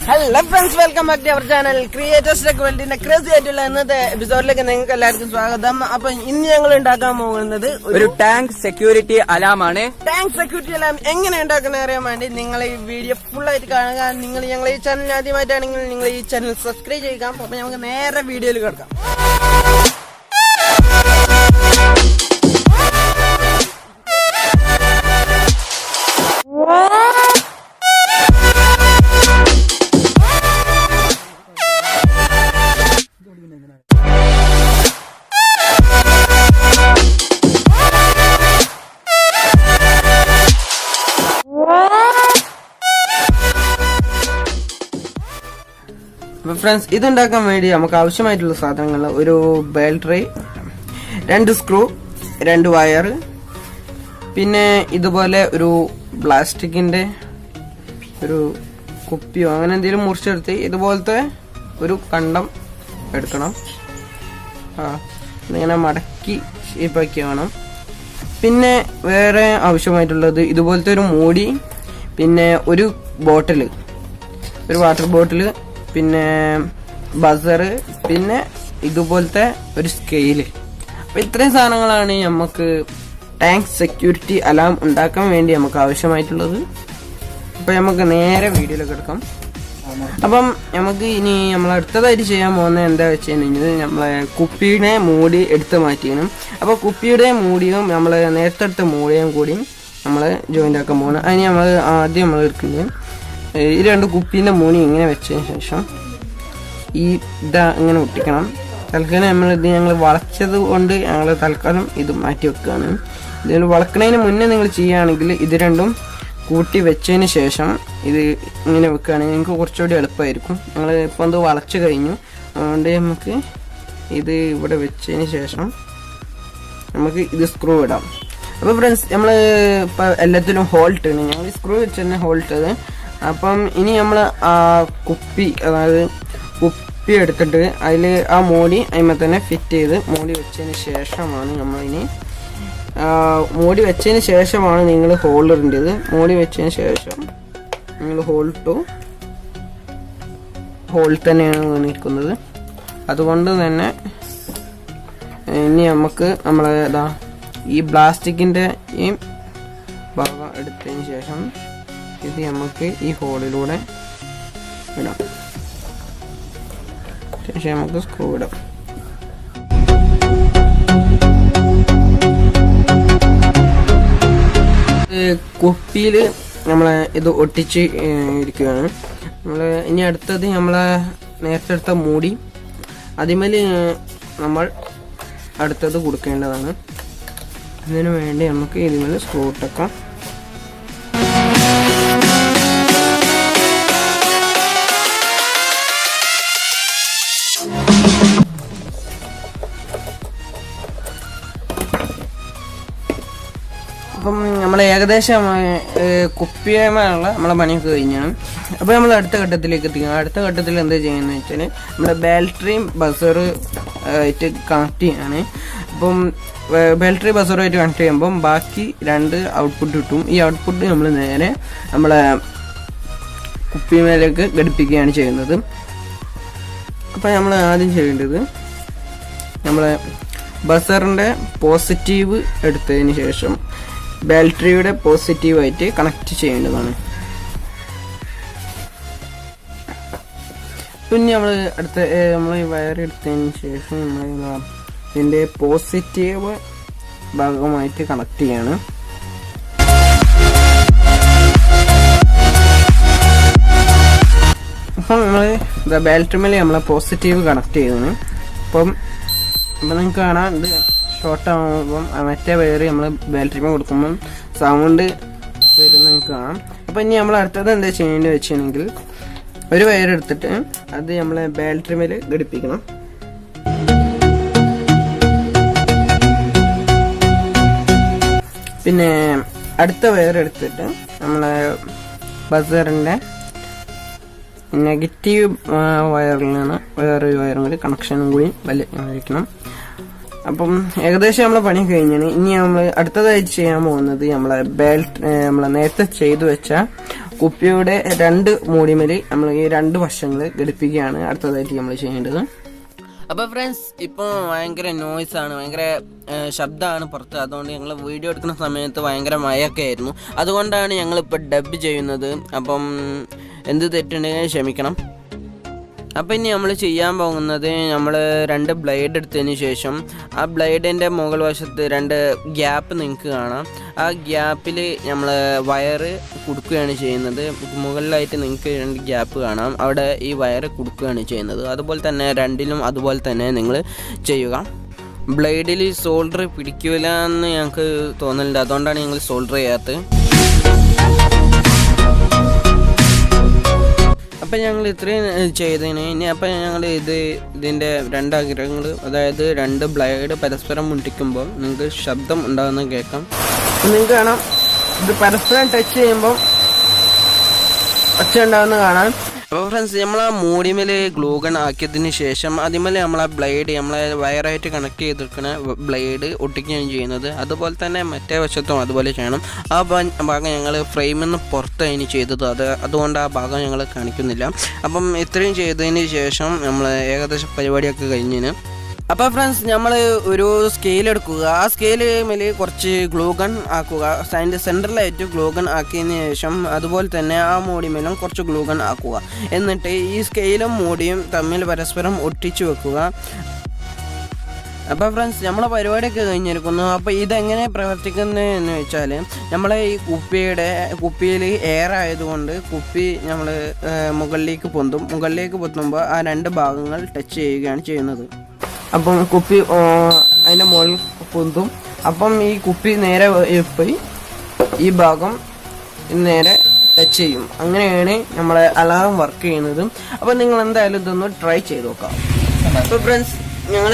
Hello friends, welcome back to our channel Creators Recommending crazy ആയിട്ടുള്ള ഇന്നത്തെ എപ്പിസോഡിലേക്ക് നിങ്ങൾക്ക് എല്ലാവർക്കും സ്വാഗതം. അപ്പൊ ഇന്ന് ഞങ്ങൾ ഉണ്ടാക്കാൻ പോകുന്നത് ഒരു ടാങ്ക് സെക്യൂരിറ്റി അലാം ആണ്. ടാങ്ക് സെക്യൂരിറ്റി അലാം എങ്ങനെ ഉണ്ടാക്കുന്ന അറിയാൻ വേണ്ടി നിങ്ങൾ ഈ വീഡിയോ ഫുൾ ആയിട്ട് കാണുക. നിങ്ങൾ ഞങ്ങൾ ഈ ചാനൽ ആദ്യമായിട്ടാണെങ്കിൽ നിങ്ങൾ ഈ ചാനൽ സബ്സ്ക്രൈബ് ചെയ്യുക. അപ്പൊ നമുക്ക് നേരെ വീഡിയോയിൽ കിടക്കാം. ഫ്രണ്ട്സ്, ഇതുണ്ടാക്കാൻ വേണ്ടി നമുക്ക് ആവശ്യമായിട്ടുള്ള സാധനങ്ങൾ ഒരു ബാറ്ററി, 2 സ്ക്രൂ, 2 വയർ, പിന്നെ ഇതുപോലെ ഒരു പ്ലാസ്റ്റിക്കിന്റെ ഒരു കുപ്പിയോ അങ്ങനെ എന്തെങ്കിലും മുറിച്ചെടുത്ത് ഇതുപോലത്തെ ഒരു കണ്ടം എടുക്കണം. ഇങ്ങനെ മടക്കി ഷേപ്പാക്കി വേണം. പിന്നെ വേറെ ആവശ്യമായിട്ടുള്ളത് ഇതുപോലത്തെ ഒരു മൂടി, പിന്നെ ഒരു ബോട്ടിൽ, ഒരു വാട്ടർ ബോട്ടിൽ, പിന്നെ ബസർ, പിന്നെ ഇതുപോലത്തെ ഒരു സ്കെയില്. അപ്പൊ ഇത്രയും സാധനങ്ങളാണ് നമുക്ക് ടാങ്ക് സെക്യൂരിറ്റി അലാം ഉണ്ടാക്കാൻ വേണ്ടി നമുക്ക് ആവശ്യമായിട്ടുള്ളത്. അപ്പൊ നമുക്ക് നേരെ വീഡിയോയിലേക്ക് എടുക്കാം. അപ്പം നമുക്ക് ഇനി നമ്മൾ അടുത്തതായിട്ട് ചെയ്യാൻ പോകുന്നത് എന്താ വെച്ച് കഴിഞ്ഞാൽ നമ്മളെ കുപ്പിയുടെ മൂടി എടുത്ത് മാറ്റിക്കണം. അപ്പൊ കുപ്പിയുടെ മൂടിയും നമ്മൾ നേരത്തെ എടുത്ത മൂടിയും കൂടി നമ്മൾ ജോയിന്റ് ആക്കാൻ പോകണം. അതിന് നമ്മൾ ആദ്യം നമ്മൾ എടുക്കുന്നത് ഈ 2 കുപ്പീൻ്റെ മൂടി ഇങ്ങനെ വെച്ചതിന് ശേഷം ഇതാ ഇങ്ങനെ ഒട്ടിക്കണം. തൽക്കാലം ഞങ്ങൾ വളച്ചത് കൊണ്ട് ഞങ്ങൾ തൽക്കാലം ഇത് മാറ്റി വെക്കുകയാണ്. ഇതിൽ വളക്കണതിന് മുന്നേ നിങ്ങൾ ചെയ്യുകയാണെങ്കിൽ ഇത് രണ്ടും കൂട്ടി വെച്ചതിന് ശേഷം ഇത് ഇങ്ങനെ വെക്കുകയാണെങ്കിൽ നിങ്ങൾക്ക് കുറച്ചുകൂടി എളുപ്പമായിരിക്കും. ഞങ്ങൾ ഇപ്പോൾ എന്തോ വളച്ച് കഴിഞ്ഞു, അതുകൊണ്ട് നമുക്ക് ഇത് ഇവിടെ വെച്ചതിന് ശേഷം നമുക്ക് ഇത് സ്ക്രൂ ഇടാം. അപ്പോൾ ഫ്രണ്ട്സ്, നമ്മൾ ഇപ്പോൾ എല്ലാത്തിലും ഹോൾട്ട് ആണ്. ഞങ്ങൾ ഈ സ്ക്രൂ വെച്ച് തന്നെ ഹോൾട്ട് ചെയ്ത്. അപ്പം ഇനി നമ്മൾ ആ കുപ്പി, അതായത് കുപ്പി എടുത്തിട്ട് അതിൽ ആ മൂടി അതിന്മേൽ തന്നെ ഫിറ്റ് ചെയ്ത് മൂടി വെച്ചതിന് ശേഷമാണ് നമ്മളിനി മൂടി വെച്ചതിന് ശേഷമാണ് നിങ്ങൾ ഹോൾ ഇടേണ്ടത്. മൂടി വെച്ചതിന് ശേഷം നിങ്ങൾ ഹോൾ തന്നെയാണ് നിൽക്കുന്നത്. അതുകൊണ്ട് തന്നെ ഇനി നമുക്ക് നമ്മളേതാ ഈ പ്ലാസ്റ്റിക്കിൻ്റെ ഈ ഭാഗം എടുത്തതിന് ശേഷം ഇത് നമുക്ക് ഈ ഹോളിലൂടെ ഇടാം. ശേഷം നമുക്ക് സ്ക്രൂ ഇടാം. കുപ്പിയിൽ നമ്മളെ ഇത് ഒട്ടിച്ച് ഇരിക്കുകയാണ്. ഇനി അടുത്തത് നമ്മളെ നേരത്തെ എടുത്ത മൂടി, അതിന്മേൽ നമ്മൾ അടുത്തത് കൊടുക്കേണ്ടതാണ്. അതിനു വേണ്ടി നമുക്ക് ഇതിന്മേൽ സ്ക്രൂ ഇട്ടേക്കാം. അപ്പം നമ്മൾ ഏകദേശം കുപ്പിയുമായുള്ള നമ്മളെ പണിയൊക്കെ കഴിഞ്ഞാണ്. അപ്പോൾ നമ്മൾ അടുത്ത ഘട്ടത്തിലേക്ക് എത്തിക്കണം. അടുത്ത ഘട്ടത്തിൽ എന്താ ചെയ്യുന്നത് വെച്ചാൽ നമ്മുടെ ബാറ്ററിയും ബസറും ആയിട്ട് കണക്ട് ചെയ്യാണ്. അപ്പം ബാറ്ററി ബസറുമായിട്ട് കണക്ട് ചെയ്യുമ്പം ബാക്കി 2 ഔട്ട്പുട്ട് കിട്ടും. ഈ ഔട്ട്പുട്ട് നമ്മൾ നേരെ നമ്മളെ കുപ്പിമേലേക്ക് ഘടിപ്പിക്കുകയാണ് ചെയ്യുന്നത്. അപ്പം നമ്മൾ ആദ്യം ചെയ്യേണ്ടത് നമ്മളെ ബസറിൻ്റെ പോസിറ്റീവ് എടുത്തതിന് ശേഷം ബാറ്ററിയുടെ പോസിറ്റീവായിട്ട് കണക്ട് ചെയ്യേണ്ടതാണ്. പിന്നെ നമ്മൾ നമ്മൾ ഈ വയർ എടുത്തതിന് ശേഷം നമ്മൾ ഇതിൻ്റെ പോസിറ്റീവ് ഭാഗമായിട്ട് കണക്ട് ചെയ്യാണ്. അപ്പം നമ്മൾ ബാറ്ററി മേലെ നമ്മളെ പോസിറ്റീവ് കണക്ട് ചെയ്യുന്നു. അപ്പം നിങ്ങൾക്ക് കാണാം, ഇത് ഷോർട്ട് ആകുമ്പം മറ്റേ വയർ നമ്മൾ ബാറ്ററിമേ കൊടുക്കുമ്പം സൗണ്ട് വരുന്ന നിങ്ങൾക്ക് കാണാം. അപ്പം ഇനി നമ്മൾ അടുത്തത് എന്താ ചെയ്യേണ്ടത് വെച്ചിട്ടുണ്ടെങ്കിൽ ഒരു വയർ എടുത്തിട്ട് അത് നമ്മളെ ബാറ്ററി മേൽ ഘടിപ്പിക്കണം. പിന്നെ അടുത്ത വയർ എടുത്തിട്ട് നമ്മളെ ബസറിൻ്റെ നെഗറ്റീവ് വയറിൽ നിന്ന് വേറൊരു വയറും കൂടി കണക്ഷനും കൂടി വലിക്കണം. അപ്പം ഏകദേശം നമ്മളെ പണി കഴിഞ്ഞാണ്. ഇനി നമ്മൾ അടുത്തതായിട്ട് ചെയ്യാൻ പോകുന്നത് നമ്മളെ ബെൽറ്റ്, നമ്മളെ നേരത്തെ ചെയ്തു വെച്ച കുപ്പിയുടെ 2 മൂടിമേൽ നമ്മൾ ഈ 2 വശങ്ങൾ ഘടിപ്പിക്കുകയാണ് അടുത്തതായിട്ട് നമ്മൾ ചെയ്യേണ്ടത്. അപ്പോൾ ഫ്രണ്ട്സ് ഇപ്പോൾ ഭയങ്കര നോയ്സാണ്, ഭയങ്കര ശബ്ദമാണ് പുറത്ത്. അതുകൊണ്ട് ഞങ്ങൾ വീഡിയോ എടുക്കുന്ന സമയത്ത് ഭയങ്കര മഴയൊക്കെ ആയിരുന്നു. അതുകൊണ്ടാണ് ഞങ്ങളിപ്പോൾ ഡബ് ചെയ്യുന്നത്. അപ്പം എന്ത് തെറ്റുണ്ടെങ്കിൽ ക്ഷമിക്കണം. അപ്പോൾ ഇനി നമ്മൾ ചെയ്യാൻ പോകുന്നത്, നമ്മൾ 2 ബ്ലേഡ് എടുത്തതിന് ശേഷം ആ ബ്ലേഡിൻ്റെ മുകൾ വശത്ത് 2 ഗ്യാപ്പ് നിങ്ങൾക്ക് കാണാം. ആ ഗ്യാപ്പിൽ നമ്മൾ വയറ് കൊടുക്കുകയാണ് ചെയ്യുന്നത്. മുകളിലായിട്ട് നിങ്ങൾക്ക് 2 ഗ്യാപ്പ് കാണാം, അവിടെ ഈ വയറ് കൊടുക്കുകയാണ് ചെയ്യുന്നത്. അതുപോലെ തന്നെ 2ലും അതുപോലെ തന്നെ നിങ്ങൾ ചെയ്യുക. ബ്ലേഡിൽ സോൾഡർ പിടിക്കില്ല എന്ന് ഞങ്ങൾക്ക് തോന്നലുണ്ട്, അതുകൊണ്ടാണ് ഞങ്ങൾ സോൾഡർ ചെയ്യാത്തത്. അപ്പം ഞങ്ങൾ ഇത്രയും ചെയ്തതിന് ഇനി അപ്പം ഞങ്ങൾ ഇതിൻ്റെ 2 അഗ്രഹങ്ങൾ, അതായത് 2 ബ്ലേഡ് പരസ്പരം മുട്ടിക്കുമ്പോൾ നിങ്ങൾക്ക് ശബ്ദം ഉണ്ടാകുന്ന കേൾക്കാം. നിങ്ങൾക്ക് കാണാം, ഇത് പരസ്പരം ടച്ച് ചെയ്യുമ്പോൾ ഒച്ച ഉണ്ടാകുന്ന കാണാം. അപ്പോൾ ഫ്രണ്ട്സ്, നമ്മൾ ആ മൂടിമേൽ ഗ്ലൂഗൺ ആക്കിയതിന് ശേഷം അതിമേൽ നമ്മൾ ആ ബ്ലേഡ്, നമ്മളെ വയറായിട്ട് കണക്ട് ചെയ്തിരിക്കുന്ന ബ്ലേഡ് ഒട്ടിക്കുകയാണ് ചെയ്യുന്നത്. അതുപോലെ തന്നെ മറ്റേ വശത്തും അതുപോലെ ചെയ്യണം. ആ ഭാഗം ഞങ്ങൾ ഫ്രെയിമിൽ നിന്ന് പുറത്തായി ചെയ്തത്, അതുകൊണ്ട് ആ ഭാഗം ഞങ്ങൾ കാണിക്കുന്നില്ല. അപ്പം ഇത്രയും ചെയ്തതിന് ശേഷം നമ്മൾ ഏകദേശം പരിപാടിയൊക്കെ കഴിഞ്ഞതിന് അപ്പോൾ ഫ്രണ്ട്സ്, നമ്മൾ ഒരു സ്കെയിൽ എടുക്കുക. ആ സ്കെയിൽ മേൽ കുറച്ച് ഗ്ലൂഗൺ ആക്കുക. അതിൻ്റെ സെൻറ്ററിലായിട്ട് ഗ്ലൂഗൺ ആക്കിയതിന് ശേഷം അതുപോലെ തന്നെ ആ മൂടിമേലും കുറച്ച് ഗ്ലൂഗൺ ആക്കുക. എന്നിട്ട് ഈ സ്കെയിലും മൂടിയും തമ്മിൽ പരസ്പരം ഒട്ടിച്ചു വെക്കുക. അപ്പോൾ ഫ്രണ്ട്സ്, നമ്മളെ പരിപാടിയൊക്കെ കഴിഞ്ഞിരിക്കുന്നു. അപ്പോൾ ഇതെങ്ങനെ പ്രവർത്തിക്കുന്നതെന്ന് വെച്ചാൽ, നമ്മളെ ഈ കുപ്പിയിൽ എയർ ആയതുകൊണ്ട് കുപ്പി നമ്മൾ മുകളിലേക്ക് പൊന്തുമ്പോൾ ആ 2 ഭാഗങ്ങൾ ടച്ച് ചെയ്യുകയാണ് ചെയ്യുന്നത്. അപ്പം കുപ്പി അതിൻ്റെ മുകളിൽ പൊന്തും. അപ്പം ഈ കുപ്പി നേരെ പോയി ഈ ഭാഗം നേരെ ടച്ച് ചെയ്യും. അങ്ങനെയാണ് നമ്മളെ അലാറം വർക്ക് ചെയ്യുന്നത്. അപ്പം നിങ്ങൾ എന്തായാലും ഇതൊന്ന് ട്രൈ ചെയ്ത് നോക്കാം. അപ്പോൾ ഫ്രണ്ട്സ്, ഞങ്ങൾ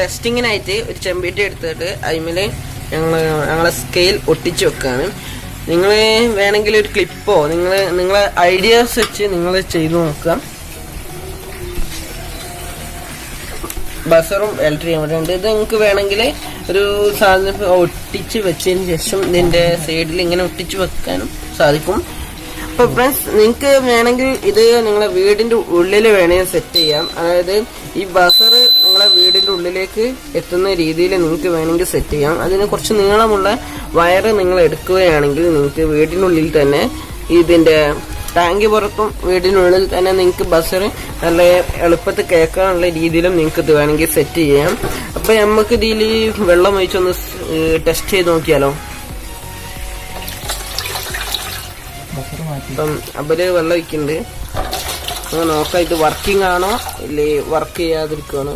ടെസ്റ്റിങ്ങിനായിട്ട് ഒരു ചെമ്പീട്ടി എടുത്തിട്ട് അതിൽ ഞങ്ങളെ സ്കെയിൽ ഒട്ടിച്ച് വെക്കുകയാണ്. നിങ്ങൾ വേണമെങ്കിൽ ഒരു ക്ലിപ്പോ നിങ്ങളെ ഐഡിയാസ് വെച്ച് നിങ്ങൾ ചെയ്ത് നോക്കുക. ബസറും ഇലക്ട്രിക് അവിടെ ഉണ്ട്. ഇത് നിങ്ങൾക്ക് വേണമെങ്കിൽ ഒരു സാധനം ഒട്ടിച്ച് വെച്ചതിന് ശേഷം ഇതിൻ്റെ സൈഡിൽ ഇങ്ങനെ ഒട്ടിച്ച് വെക്കാനും സാധിക്കും. അപ്പോൾ ഫ്രണ്ട്സ്, നിങ്ങൾക്ക് വേണമെങ്കിൽ ഇത് നിങ്ങളെ വീടിൻ്റെ ഉള്ളിൽ വേണമെങ്കിൽ സെറ്റ് ചെയ്യാം. അതായത് ഈ ബസർ നിങ്ങളെ വീടിൻ്റെ ഉള്ളിലേക്ക് എത്തുന്ന രീതിയിൽ നിങ്ങൾക്ക് വേണമെങ്കിൽ സെറ്റ് ചെയ്യാം. അതിന് കുറച്ച് നീളമുള്ള വയറ് നിങ്ങൾ എടുക്കുകയാണെങ്കിൽ നിങ്ങൾക്ക് വീടിനുള്ളിൽ തന്നെ ഇതിൻ്റെ ടാങ്ക് പുറത്തും വീടിനുള്ളിൽ തന്നെ നിങ്ങൾക്ക് ബസർ നല്ല എളുപ്പത്തിൽ കേൾക്കാനുള്ള രീതിയിലും നിങ്ങൾക്ക് ഇത് വേണമെങ്കിൽ സെറ്റ് ചെയ്യാം. അപ്പം നമുക്ക് ഇതിൽ വെള്ളം ഒഴിച്ചൊന്ന് ടെസ്റ്റ് ചെയ്ത് നോക്കിയാലോ. അപ്പം അവര് വെള്ളം ഒഴിക്കുന്നുണ്ട്. അങ്ങനെ നോക്കാം, ഇത് വർക്കിംഗ് ആണോ ഇല്ലേ വർക്ക് ചെയ്യാതിരിക്കുവാണോ.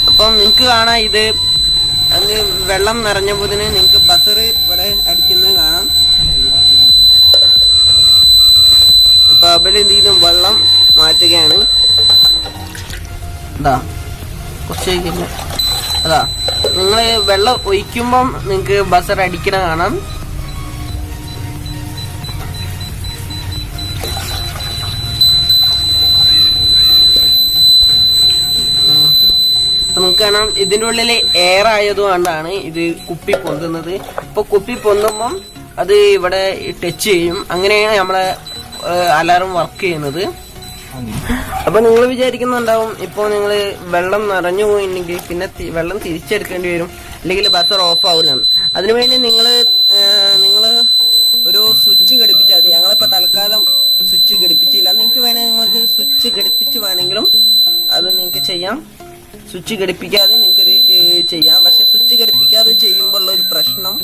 അപ്പം നിങ്ങൾക്ക് കാണാം, ഇത് വെള്ളം നിറഞ്ഞപ്പോൾ നിങ്ങൾക്ക് ബസർ ഇവിടെ അടിക്കുന്നത് കാണാം. അപ്പൊ അവര് എന്ത് ചെയ്തും വെള്ളം മാറ്റുകയാണ്. അതാ കുറച്ച് അതാ നിങ്ങൾ വെള്ളം ഒഴിക്കുമ്പം നിങ്ങൾക്ക് ബസർ അടിക്കണ കാണാം. നമുക്ക് കാണാം, ഇതിന്റെ ഉള്ളിൽ എയർ ആയതുകൊണ്ടാണ് ഇത് കുപ്പി പൊന്തുന്നത്. ഇപ്പൊ കുപ്പി പൊന്തുമ്പം അത് ഇവിടെ ടച്ച് ചെയ്യും. അങ്ങനെയാണ് നമ്മളെ അലാറം വർക്ക് ചെയ്യുന്നത്. അപ്പൊ നിങ്ങൾ വിചാരിക്കുന്നുണ്ടാവും, ഇപ്പൊ നിങ്ങൾ വെള്ളം നിറഞ്ഞു പോയിട്ടുണ്ടെങ്കിൽ പിന്നെ വെള്ളം തിരിച്ചെടുക്കേണ്ടി വരും, അല്ലെങ്കിൽ ബസർ ഓഫ് ആവില്ല. അതിനുവേണ്ടി നിങ്ങൾ ഒരു സ്വിച്ച് ഘടിപ്പിച്ചാൽ മതി. ഞങ്ങളിപ്പോ തൽക്കാലം സ്വിച്ച് ഘടിപ്പിച്ചില്ല. നിങ്ങൾക്ക് വേണമെങ്കിൽ നിങ്ങൾക്ക് സ്വിച്ച് ഘടിപ്പിച്ച് വേണമെങ്കിലും അത് നിങ്ങൾക്ക് ചെയ്യാം. സ്വിച്ച് ഘടിപ്പിക്കാതെ നിങ്ങൾക്കത് ചെയ്യാം. പക്ഷെ സ്വിച്ച് ഘടിപ്പിക്കാതെ ചെയ്യുമ്പോൾ ഉള്ള ഒരു പ്രശ്നം,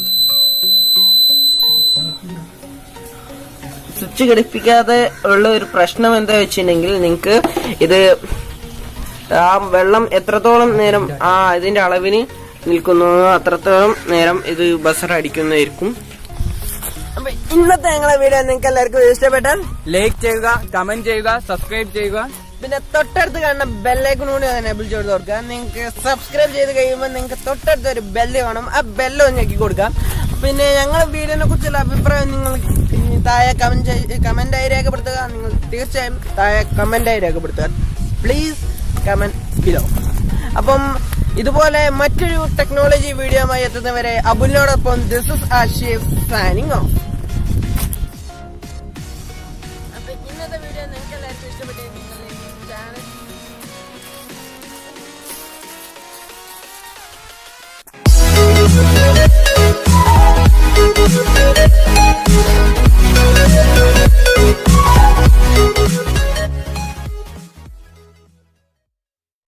സ്വിച്ച് ഘടിപ്പിക്കാതെ ഉള്ള ഒരു പ്രശ്നം എന്താ വെച്ചിട്ടുണ്ടെങ്കിൽ, നിങ്ങൾക്ക് ഇത് ആ വെള്ളം എത്രത്തോളം നേരം ഇതിന്റെ അളവിന് നിൽക്കുന്നു അത്രത്തോളം നേരം ഇത് ബസർ അടിക്കുന്നതായിരിക്കും. അപ്പൊ ഇന്നത്തെ ഞങ്ങളെ വീഡിയോ നിങ്ങൾക്ക് എല്ലാവർക്കും ഇഷ്ടപ്പെട്ടാൽ ലൈക്ക് ചെയ്യുക, കമന്റ് ചെയ്യുക, സബ്സ്ക്രൈബ് ചെയ്യുക. പിന്നെ തൊട്ടടുത്ത് കാണുന്ന ബെല്ലൈക്കണൂടെ എനേബിൾ ചെയ്ത് കൊടുക്കുക. നിങ്ങൾക്ക് സബ്സ്ക്രൈബ് ചെയ്ത് കഴിയുമ്പോൾ നിങ്ങൾക്ക് തൊട്ടടുത്ത് ഒരു ബെല്ല് കാണും, ആ ബെല്ല് ഒന്ന് ഞെക്കി കൊടുക്കാം. പിന്നെ ഞങ്ങൾ വീഡിയോനെ കുറിച്ചുള്ള അഭിപ്രായം നിങ്ങൾ താഴെ കമന്റായി രേഖപ്പെടുത്തുക. നിങ്ങൾ തീർച്ചയായും താഴെ കമന്റായി രേഖപ്പെടുത്തുക. Please comment below. അപ്പം ഇതുപോലെ മറ്റൊരു ടെക്നോളജി വീഡിയോയുമായി എത്തുന്നവരെ അബുലിനോടൊപ്പം this is Ashif signing of.